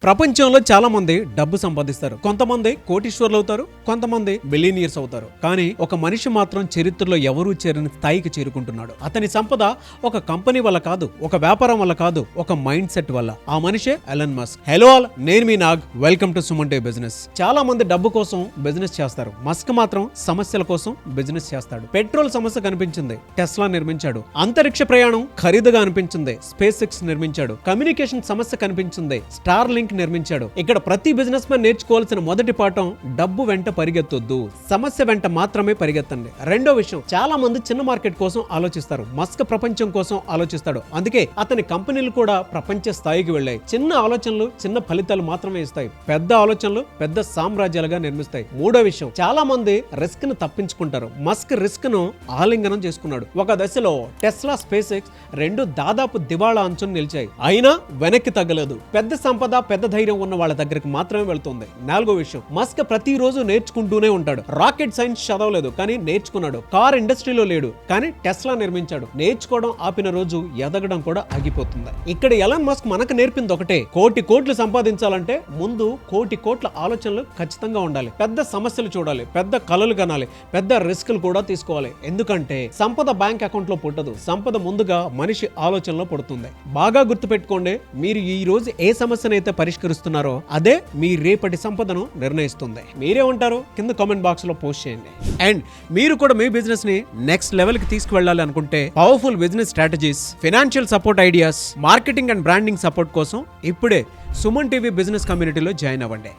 ప్రపంచంలో చాలా మంది డబ్బు సంపాదిస్తారు. కొంతమంది కోటీశ్వర్లు అవుతారు, కొంతమంది బిలియనియర్స్ అవుతారు. కానీ ఒక మనిషి మాత్రం చరిత్రలో ఎవరూ చేరని స్థాయికి చేరుకుంటున్నాడు. అతని సంపద ఒక కంపెనీ వల్ల కాదు, ఒక వ్యాపారం వల్ల కాదు, ఒక మైండ్ సెట్ వల్ల. ఆ మనిషే ఎలన్ మస్క్. హలో ఆల్, నేను మీ Nag. Welcome to Suman TV business. చాలా మంది డబ్బు కోసం బిజినెస్ చేస్తారు. మస్క్ మాత్రం సమస్యల కోసం బిజినెస్ చేస్తాడు. పెట్రోల్ సమస్య కనిపించింది, టెస్లా నిర్మించాడు. అంతరిక్ష ప్రయాణం ఖరీదుగా అనిపించింది, స్పేస్ ఎక్స్ నిర్మించాడు. కమ్యూనికేషన్ సమస్య కనిపించింది, స్టార్ లింక్ నిర్మించాడు. ఇక్కడ ప్రతి బిజినెస్ మ్యాన్ నేర్చుకోవాల్సిన మొదటి పాఠం, డబ్బు వెంట పరిగెత్తొద్దు, సమస్య వెంట మాత్రమే పరిగెత్తండి. రెండో విషయం, చాలా మంది చిన్న మార్కెట్ కోసం ఆలోచిస్తారు, మస్క్ ప్రపంచం కోసం ఆలోచిస్తాడు. అందుకే అతని కంపెనీలు కూడా ప్రపంచ స్థాయికి వెళ్ళాయి. చిన్న ఆలోచనలు చిన్న ఫలితాలు మాత్రమే ఇస్తాయి, పెద్ద ఆలోచనలు పెద్ద సామ్రాజ్యాలుగా నిర్మిస్తాయి. మూడో విషయం, చాలా మంది రిస్క్ ను తప్పించుకుంటారు. మస్క్ రిస్క్ ను ఆలింగనం చేసుకున్నాడు. ఒక దశలో టెస్లా, స్పేస్ ఎక్స్ రెండు దాదాపు దివాళా అంచును నిలిచాయి, అయినా వెనక్కి తగ్గలేదు. పెద్ద సంపద పెద్ద ధైర్యం ఉన్న వాళ్ళ దగ్గరికి మాత్రమే వెళ్తుంది. నాలుగో విషయం, మస్క్ ప్రతిరోజు నేర్చుకుంటూనే ఉంటాడు. రాకెట్ సైన్స్ చదవలేదు, కానీ నేర్చుకున్నాడు. కార్ ఇండస్ట్రీలో లేడు, కానీ టెస్లా నిర్మించాడు. నేర్చుకోవడం ఆపిన రోజు ఎదగడం కూడా ఆగిపోతుంది. ఇక్కడ ఎలన్ మస్క్ మనకు నేర్పింది ఒకటే, కోటి కోట్లు సంపాదించాలంటే ముందు కోటి కోట్ల ఆలోచనలు ఖచ్చితంగా ఉండాలి. పెద్ద సమస్యలు చూడాలి, పెద్ద కలలు కనాలి, పెద్ద రిస్కులు కూడా తీసుకోవాలి. ఎందుకంటే సంపద బ్యాంక్ అకౌంట్ లో పుట్టదు, సంపద ముందుగా మనిషి ఆలోచనలో పుడుతుంది. బాగా గుర్తుపెట్టుకోండి, మీరు ఈ రోజు ఏ సమస్యనైతే పరిష్కరిస్తున్నారో అదే మీ రేపటి సంపదను నిర్ణయిస్తుంది. మీరే ఉంటారు, కింద కామెంట్ బాక్స్ లో పోస్ట్ చేయండి. అండ్ మీరు కూడా మీ బిజినెస్ ని నెక్స్ట్ లెవెల్ కి తీసుకువెళ్ళాలి అనుకుంటే, powerful business strategies, financial support ideas, marketing and branding support కోసం ఇప్పుడే సుమన్ టీవీ బిజినెస్ కమ్యూనిటీలో జాయిన్ అవ్వండి.